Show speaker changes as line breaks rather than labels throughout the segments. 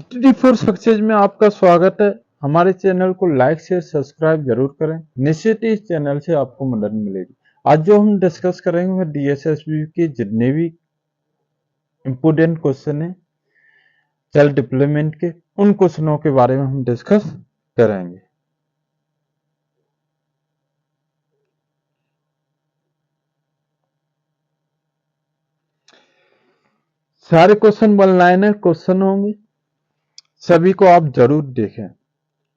Study for success में आपका स्वागत है। हमारे चैनल को लाइक शेयर सब्सक्राइब जरूर करें। निश्चित ही इस चैनल से आपको मदद मिलेगी। आज जो हम डिस्कस करेंगे वह डीएसएसबी के जितने भी इम्पोर्टेंट क्वेश्चन है सेल्फ डिप्लॉयमेंट के, उन क्वेश्चनों के बारे में हम डिस्कस करेंगे। सारे क्वेश्चन वन लाइनर क्वेश्चन होंगे, सभी को आप जरूर देखें।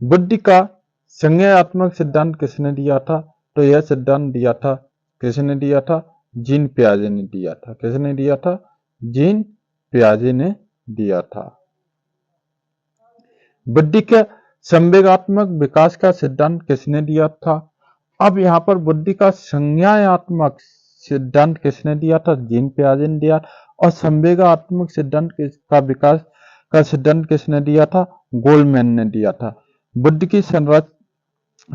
बुद्धि का संज्ञानात्मक सिद्धांत किसने दिया था? तो यह सिद्धांत दिया था, किसने दिया था? जीन पियाजे ने दिया था। किसने दिया था? जीन पियाजे ने दिया था। बुद्धि का संवेगात्मक विकास का सिद्धांत किसने दिया था? अब यहाँ पर बुद्धि का संज्ञानात्मक सिद्धांत किसने दिया था? जीन पियाजे ने दिया। और संवेगात्मक सिद्धांत का विकास का सिद्धांत किसने दिया था? गोल्डमैन ने दिया था। बुद्धि की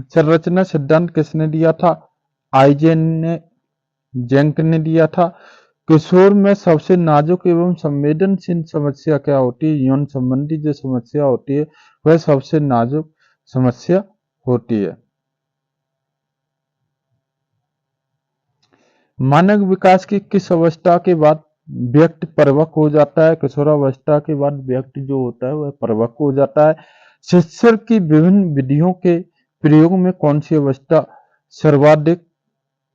संरचना सिद्धांत किसने दिया था? जेंक ने दिया था। किशोर में सबसे नाजुक एवं संवेदनशील समस्या क्या होती है? यौन संबंधी जो समस्या होती है वह सबसे नाजुक समस्या होती है। मानव विकास की किस अवस्था के बाद व्यक्ति परिपक्व हो जाता है? किशोरावस्था के बाद व्यक्ति जो होता है वह परिपक्व हो जाता है। शिक्षण की विभिन्न विधियों के प्रयोग में कौन सी अवस्था सर्वाधिक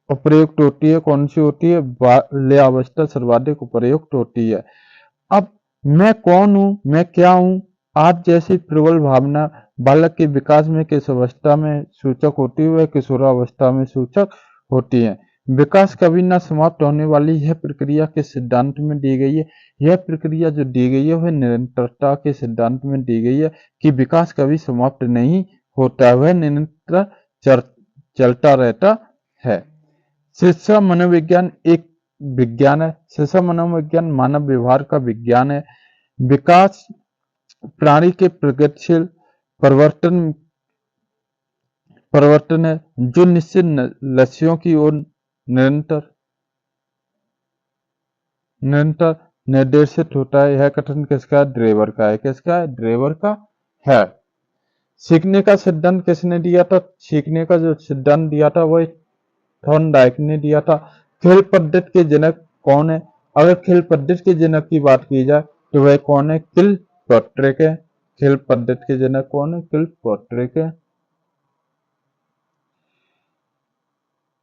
उपयुक्त होती है? कौन सी होती है? बाल्यावस्था सर्वाधिक उपयुक्त होती है। अब मैं कौन हूँ, मैं क्या हूँ, आज जैसी प्रबल भावना बालक के विकास में किस अवस्था में सूचक होती है? वह किशोरावस्था में सूचक होती है। विकास कभी न समाप्त होने वाली यह प्रक्रिया के सिद्धांत में दी गई है। यह प्रक्रिया जो दी गई है वह निरंतरता के सिद्धांत में दी गई है कि विकास कभी समाप्त नहीं होता, वह निरंतर चलता रहता है। शिक्षा मनोविज्ञान एक विज्ञान है। शिक्षा मनोविज्ञान मानव व्यवहार का विज्ञान है। विकास प्राणी के प्रगतिशील परिवर्तन है जो निश्चित लक्ष्यों की ओर निरंतर निर्देशित होता है। यह कथन किसका है? ड्रेवर का है। किसका है? ड्रेवर का है। सीखने का सिद्धांत किसने दिया था? सीखने का जो सिद्धांत दिया था वह थॉर्नडाइक ने दिया था। खेल पद्धति के जनक कौन है? अगर खेल पद्धति के जनक की बात की जाए तो वह कौन है? किलपैट्रिक है। खेल पद्धति के जनक कौन है? किलपैट्रिक है।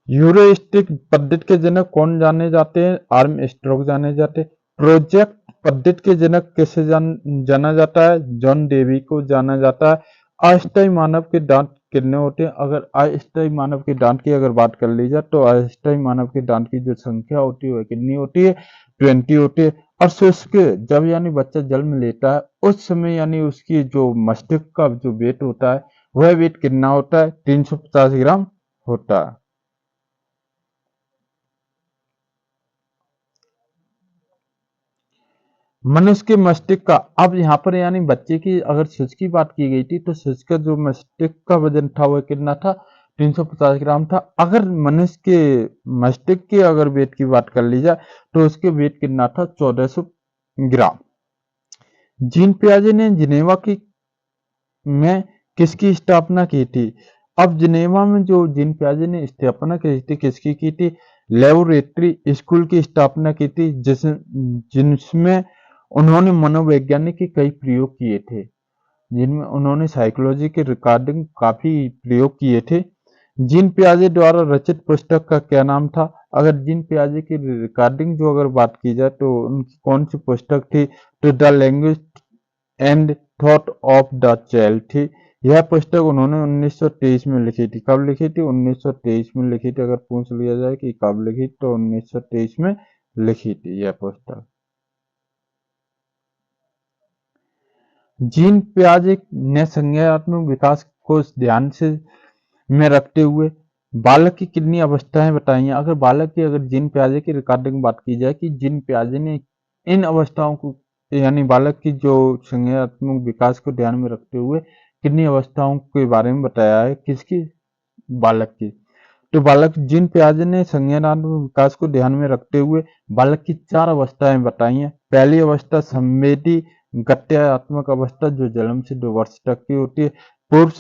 ह्यूरिस्टिक पद्धति के जनक कौन जाने जाते हैं? आर्मस्ट्रॉन्ग जाने जाते हैं। प्रोजेक्ट पद्धति के जनक किसे जाना जाता है? जॉन डेवी को जाना जाता है। अस्थायी मानव के दांत कितने होते हैं? अगर अस्थायी मानव के दांत की अगर बात कर ली जाए तो अस्थायी मानव के दांत की जो संख्या होती है वह कितनी होती है? 20 होती है। और शुष्क जब यानी बच्चा जन्म लेता है उस समय यानी उसकी जो मस्तिष्क का जो वेट होता है वह वेट कितना होता है? 350 ग्राम होता है। मनुष्य के मस्तिष्क का, अब यहाँ पर यानी बच्चे की अगर शुष्क की बात की गई थी तो शुष्क का जो मस्तिष्क का वजन था वह कितना था? 350 ग्राम था। अगर मनुष्य के मस्तिष्क के अगर वेट की बात कर ली जाए तो उसके वेट कितना था? 1400 ग्राम। जीन पियाजे ने जिनेवा की में किसकी स्थापना की थी? अब जिनेवा में जो जीन पियाजे ने स्थापना की थी किसकी की थी? लेबोरेटरी स्कूल की स्थापना की थी जिसमें उन्होंने मनोवैज्ञानिक के कई प्रयोग किए थे, जिनमें उन्होंने साइकोलॉजी के रिकॉर्डिंग काफी प्रयोग किए थे। जीन पियाजे द्वारा रचित पुस्तक का क्या नाम था? अगर जीन पियाजे की रिकॉर्डिंग जो अगर बात की जाए तो उनकी कौन सी पुस्तक थी? तो the language and thought of the child थी। यह पुस्तक उन्होंने 1923 में लिखी थी। कब लिखी थी? 1923 में लिखी थी। अगर पूछ लिया जाए कि कब लिखी तो 1923 में लिखी थी यह पुस्तक। जीन पियाजे ने संज्ञानात्मक विकास को ध्यान से में रखते हुए बालक की कितनी अवस्थाएं बताई हैं? अगर बालक की अगर जीन पियाजे की रिकॉर्डिंग बात की जाए कि जीन पियाजे ने इन अवस्थाओं को यानी बालक की जो संज्ञानात्मक विकास को ध्यान में रखते हुए कितनी अवस्थाओं के बारे में बताया है? किसकी? बालक की। तो बालक जीन पियाजे ने संज्ञानात्मक विकास को ध्यान में रखते हुए बालक की 4 अवस्थाएं बताई हैं। पहली अवस्था संवेदी गत्यात्मक अवस्था जो जन्म से 2 वर्ष तक की होती है, पूर्व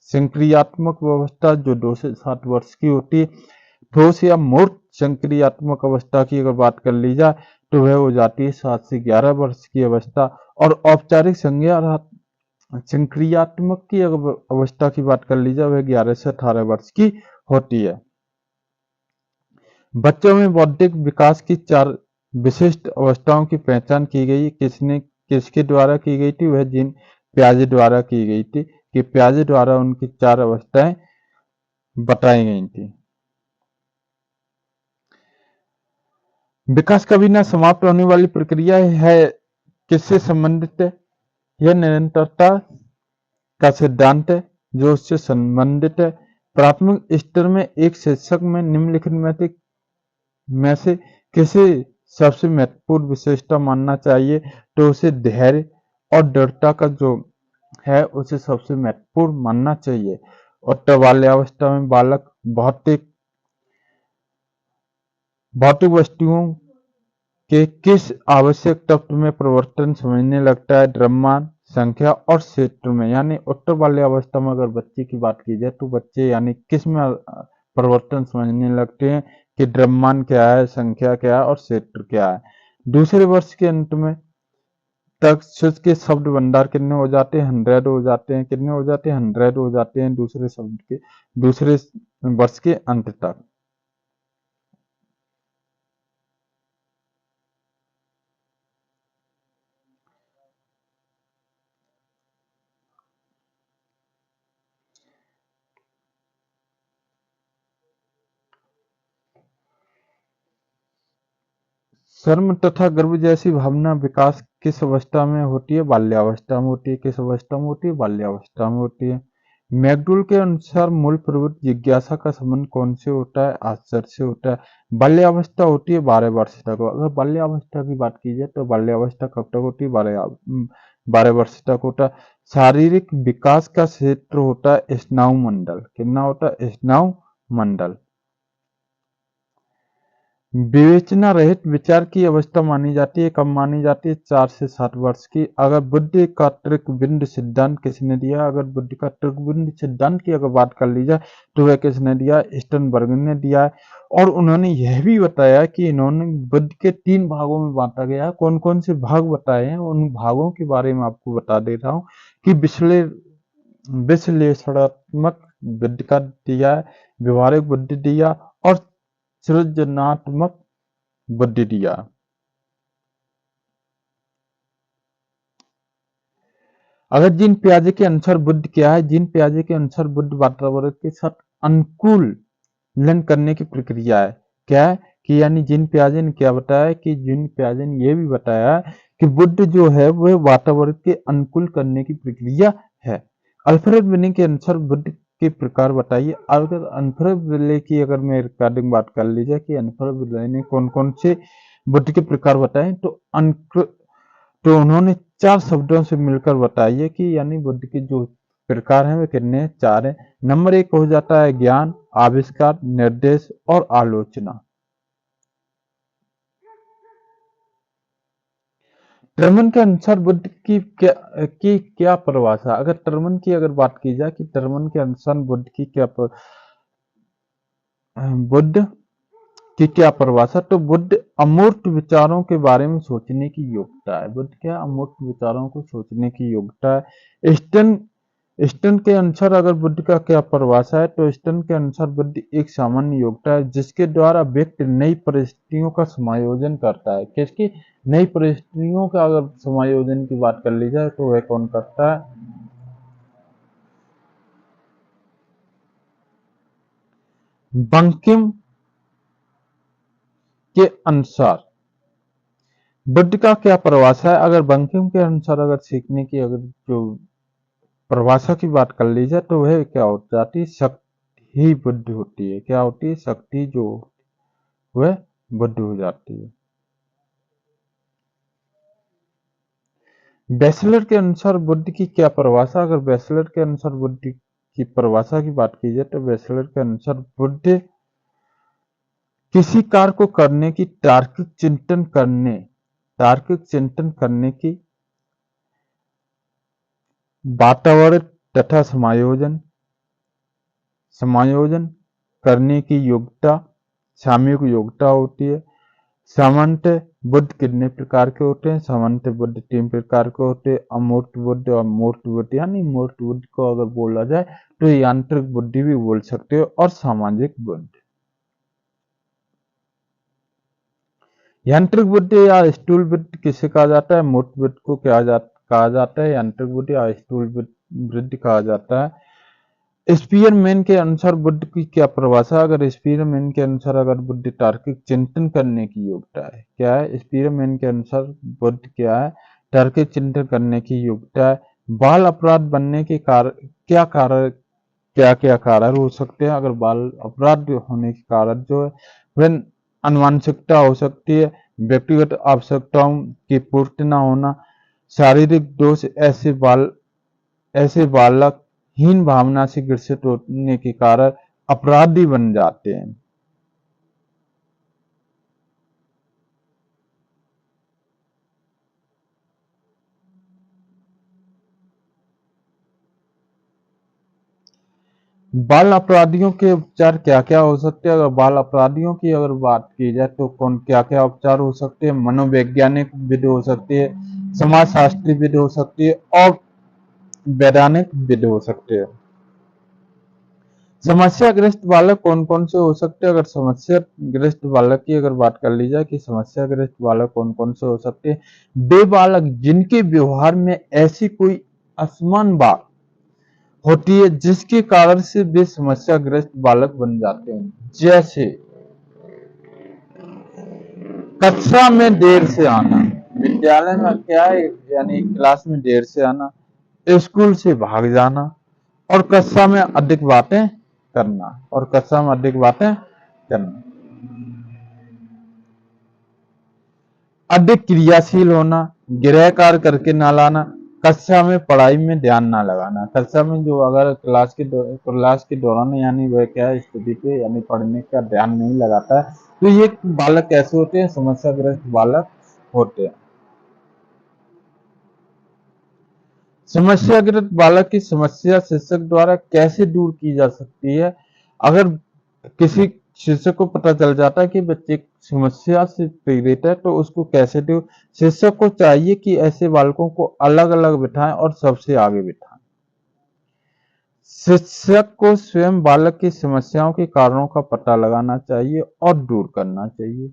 संक्रियात्मक अवस्था जो 2 से 7 वर्ष की होती है, ठोस या मूर्त संक्रियात्मक अवस्था की अगर बात कर ली जाए तो वह हो जाती है 7 से 11 वर्ष की अवस्था, और औपचारिक संक्रियात्मक की अगर अवस्था की बात कर ली जाए वह 11 से 18 वर्ष की होती है। बच्चों में बौद्धिक विकास की 4 विशिष्ट अवस्थाओं की पहचान की गई। किसके द्वारा की गई थी? वह जीन पियाजे द्वारा की गई थी, कि पियाजे द्वारा उनकी 4 अवस्थाएं बताई गई थी। विकास कभी न समाप्त होने वाली प्रक्रिया है, किससे संबंधित है? यह निरंतरता का सिद्धांत है जो उससे संबंधित है। प्राथमिक स्तर में एक शिक्षक में निम्नलिखित में से किसे सबसे महत्वपूर्ण विशेषता मानना चाहिए? तो उसे धैर्य और दृढ़ता का जो है उसे सबसे महत्वपूर्ण मानना चाहिए। उत्तर बाल्यावस्था में बालक भौतिक वस्तुओं के किस आवश्यक तत्व में परिवर्तन समझने लगता है? द्रव्यमान, संख्या और क्षेत्र में। यानी उत्तर बाल्यावस्था में अगर बच्चे की बात की जाए तो बच्चे यानी किस में परिवर्तन समझने लगते हैं कि द्रव्यमान क्या है, संख्या क्या है और क्षेत्र क्या है। दूसरे वर्ष के अंत में तक शुद्ध के शब्द भंडार कितने हो जाते हैं? 100 हो जाते हैं। कितने हो जाते हैं? 100 हो जाते हैं दूसरे वर्ष के अंत तक। शर्म तथा गर्व जैसी भावना विकास किस अवस्था में होती है? बाल्यावस्था में होती है। किस अवस्था में होती है? बाल्यावस्था में होती है। मैकडूल के अनुसार मूल प्रवृत्ति जिज्ञासा का संबंध कौन से होता है? आश्चर्य से होता है। बाल्यावस्था होती है 12 वर्ष तक। अगर बाल्यावस्था की बात की जाए तो बाल्यावस्था कब तक होती है? 12 वर्ष तक होता है। शारीरिक विकास का क्षेत्र होता है स्नायु मंडल। कितना होता है? स्नायु मंडल। विवेचना रहित विचार की अवस्था मानी जाती है, कब मानी जाती है? 4 से 7 वर्ष की। अगर बुद्धि का त्रिकबिंद सिद्धांत किसने दिया? अगर बुद्धि का त्रिकबिंद सिद्धांत की अगर बात कर ली जाए तो वह किसने दिया? स्टर्नबर्ग ने दिया है। और उन्होंने यह भी बताया कि इन्होंने बुद्धि के 3 भागों में बांटा गया है। कौन कौन से भाग बताए हैं उन भागों के बारे में आपको बता दे रहा हूँ कि विश्लेषणात्मक बुद्धि का दिया है, व्यवहारिक बुद्धि दिया और सृजनात्मक बुद्धि दिया। अगर जीन पियाजे के अनुसार बुद्धि क्या है? जीन पियाजे के अनुसार बुद्धि वातावरण के साथ अनुकूलन करने की प्रक्रिया है। क्या है कि यानी जीन पियाजे ने क्या बताया कि जीन पियाजे ने यह भी बताया कि बुद्धि जो है वह वातावरण के अनुकूल करने की प्रक्रिया है। अल्फ्रेड विने के अनुसार बुद्धि के प्रकार बताइए। अगर अल्फ्रेड विने की अगर मैं रिकॉर्डिंग बात कर ली जाए कि अल्फ्रेड विने ने कौन कौन से बुद्धि के प्रकार बताए तो उन्होंने 4 शब्दों से मिलकर बताइए कि यानी बुद्धि के जो प्रकार हैं वे कितने? 4 हैं। नंबर 1 हो जाता है ज्ञान, आविष्कार, निर्देश और आलोचना। टर्मन के अनुसार बुद्धि की क्या परिभाषा? अगर टर्मन की अगर बात की जाए कि टर्मन के अनुसार बुद्धि की क्या परिभाषा? तो बुद्धि अमूर्त विचारों के बारे में सोचने की योग्यता है। बुद्धि क्या? अमूर्त विचारों को सोचने की योग्यता है। स्टर्न के अनुसार अगर बुद्धि का क्या परिभाषा है तो स्टर्न के अनुसार बुद्धि एक सामान्य योग्यता है जिसके द्वारा व्यक्ति नई परिस्थितियों का समायोजन करता है। किसकी? नई परिस्थितियों का अगर समायोजन की बात कर ली जाए तो वह कौन करता है? बंकिम के अनुसार बुद्धि का क्या परिभाषा है? अगर बंकिम के अनुसार अगर सीखने की अगर जो परिभाषा की बात कर ली जाए तो वह क्या हो जाती है? शक्ति ही बुद्धि होती है। क्या होती है? शक्ति जो वह बुद्धि हो जाती है। बैचलर के अनुसार बुद्धि की क्या परिभाषा? अगर बैचलर के अनुसार बुद्धि की परिभाषा की बात की जाए तो बैचलर के अनुसार बुद्धि किसी कार्य को करने की तार्किक चिंतन करने की वातावरण तथा समायोजन, समायोजन करने की योग्यता, सामयिक योग्यता होती है। सामान्यतः बुद्ध कितने प्रकार के होते हैं? सामान्यतः बुद्ध 3 प्रकार के होते हैं, अमूर्त बुद्ध और मूर्त बुद्ध। यानी मूर्त बुद्ध को अगर बोला जाए तो यांत्रिक बुद्धि भी बोल सकते हो, और सामाजिक बुद्ध। यांत्रिक बुद्धि या स्थूल बुद्धि किसे कहा जाता है? मूर्त बुद्धि को कहा जाता है, यांत्रिक बुद्धि या स्थूल बुद्धि कहा जाता है। स्पीयरमैन के अनुसार बुद्ध की क्या परिभाषा? अगर स्पीयरमैन के अनुसार अगर बुद्ध तार्किक चिंतन करने की योग्यता है। क्या है? स्पीयरमैन के अनुसार बुद्ध क्या है? तार्किक चिंतन करने की योग्यता है। बाल अपराध बनने के कारण क्या क्या कारण हो सकते हैं? अगर बाल अपराध होने के कारण जो है वह आनुवंशिकता हो सकती है, व्यक्तिगत आवश्यकताओं की पूर्ति न होना, शारीरिक दोष, ऐसे बालक हीन भावना से ग्रसित होने के कारण अपराधी बन जाते हैं। बाल अपराधियों के उपचार क्या क्या हो सकते हैं? अगर बाल अपराधियों की अगर बात की जाए तो कौन क्या क्या उपचार हो सकते हैं? मनोवैज्ञानिक विधि हो सकती है, समाज शास्त्री विधि हो सकती है, और वैधानिक विधि हो सकती है। समस्याग्रस्त बालक कौन कौन से हो सकते हैं? अगर समस्याग्रस्त बालक की अगर बात कर ली जाए कि समस्याग्रस्त बालक कौन कौन से हो सकते हैं, वे बालक जिनके व्यवहार में ऐसी कोई असमान बात होती है जिसके कारण से वे समस्याग्रस्त बालक बन जाते हैं। जैसे कक्षा में देर से आना, विद्यालय में क्या है यानी क्लास में देर से आना, स्कूल से भाग जाना, और कक्षा में अधिक बातें करना, अधिक क्रियाशील होना, गृह कार्य करके ना लाना, कक्षा में पढ़ाई में ध्यान ना लगाना। कक्षा में जो अगर क्लास के दौरान यानी वह क्या है स्टडी पे यानी पढ़ने का ध्यान नहीं लगाता है, तो ये बालक कैसे होते हैं? समस्याग्रस्त बालक होते हैं। समस्याग्रस्त बालक की समस्या शिक्षक द्वारा कैसे दूर की जा सकती है? अगर किसी शिक्षक को पता चल जाता है कि बच्चे समस्या से पीड़ित है तो उसको कैसे दूर? शिक्षक को चाहिए कि ऐसे बालकों को अलग अलग बिठाएं और सबसे आगे बिठाएं। शिक्षक को स्वयं बालक की समस्याओं के कारणों का पता लगाना चाहिए और दूर करना चाहिए।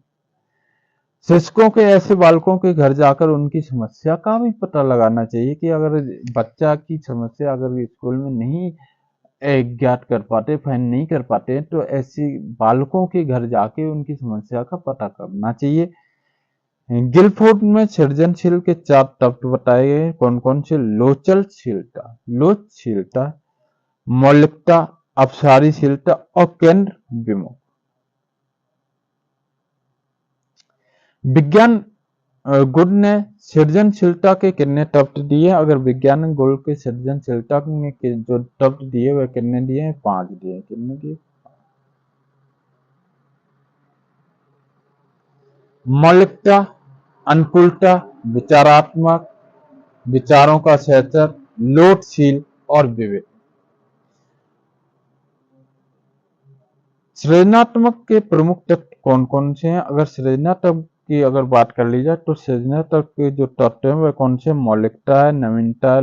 शिक्षकों के ऐसे बालकों के घर जाकर उनकी समस्या का भी पता लगाना चाहिए कि अगर बच्चा की समस्या अगर स्कूल में नहीं ज्ञात कर पाते, फाइंड नहीं कर पाते, तो ऐसे बालकों के घर जाके उनकी समस्या का पता करना चाहिए। गिलफोर्ड में सृजनशील के 4 तत्व बताए गए। कौन कौन से? लोचशीलता, मौलिकता, अपसारीशीलता और केंद्र विमुख। विज्ञान गुण ने सृजनशीलता के कितने तत्व दिए? अगर विज्ञान गुण के सृजनशीलता में जो तत्व दिए वह कितने दिए? 5 दिए। कितने दिए? मौलिकता, अनुकूलता, विचारात्मक, विचारों का सहचर, लोटशील और विवेक। सृजनात्मक के प्रमुख तत्व कौन कौन से हैं? अगर सृजनात्मक की अगर बात कर ली जाए तो सृजनात्मक के जो तत्व हैं वह कौन से? मौलिकता है, नवीनता है,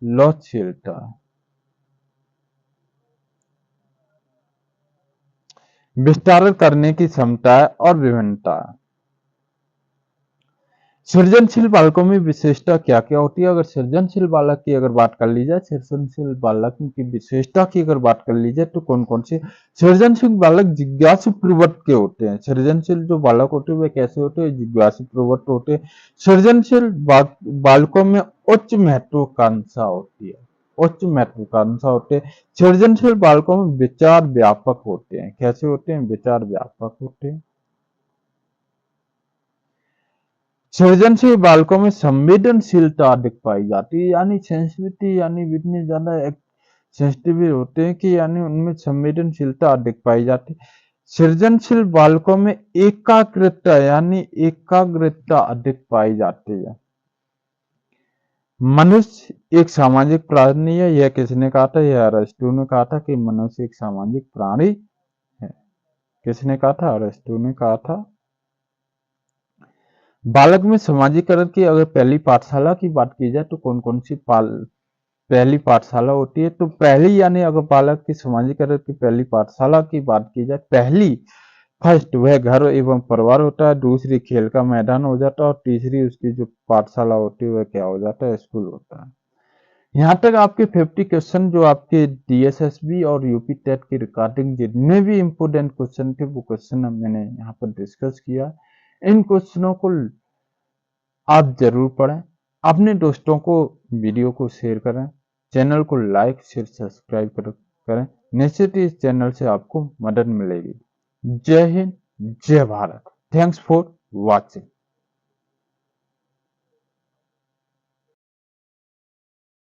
लोचशीलता, विस्तार करने की क्षमता है और विभिन्नता है। सृजनशील बालकों में विशेषता क्या क्या होती है? अगर सृजनशील बालक की अगर बात कर ली जाए, सृजनशील बालक की विशेषता की अगर बात कर ली जाए तो कौन कौन से? सृजनशील बालक जिज्ञासु प्रवृत्ति के होते हैं। सृजनशील जो बालक होते हैं वे कैसे होते हैं? जिज्ञासु प्रवृत्ति होते हैं। सृजनशील बालकों में उच्च महत्वाकांक्षा होती है, उच्च महत्वाकांक्षा होते हैं। सृजनशील बालकों में विचार व्यापक होते हैं। कैसे होते हैं? विचार व्यापक होते हैं। सृजनशील बालकों में संवेदनशीलता अधिक पाई जाती है, यानी सेंसिटिविटी, यानी इतने ज्यादा सेंसिटिव होते हैं कि यानी उनमें संवेदनशीलता अधिक पाई जाती है। सृजनशील बालकों में एकाग्रता, यानी एकाग्रता अधिक पाई जाती है। मनुष्य एक सामाजिक प्राणी है। यह किसने कहा था? यह अरिस्टो ने कहा था कि मनुष्य एक सामाजिक प्राणी है। किसने कहा था? अरिस्टो ने कहा था। बालक में सामाजिकरण की अगर पहली पाठशाला की बात की जाए तो कौन कौन सी पहली पाठशाला होती है? तो पहली यानी अगर बालक की सामाजिकरण की पहली पाठशाला की बात की जाए, पहली फर्स्ट वह घर एवं परिवार होता है, दूसरी खेल का मैदान हो जाता है और तीसरी उसकी जो पाठशाला होती है वह क्या हो जाता है? स्कूल होता है। यहाँ तक आपके 50 क्वेश्चन जो आपके डीएसएसबी और यूपी टेट की रिकॉर्डिंग जितने भी इंपोर्टेंट क्वेश्चन थे वो क्वेश्चन मैंने यहाँ पर डिस्कस किया। इन क्वेश्चनों को आप जरूर पढ़ें, अपने दोस्तों को वीडियो को शेयर करें, चैनल को लाइक शेयर सब्सक्राइब करें। निश्चित ही इस चैनल से आपको मदद मिलेगी। जय हिंद, जय भारत। Thanks for watching.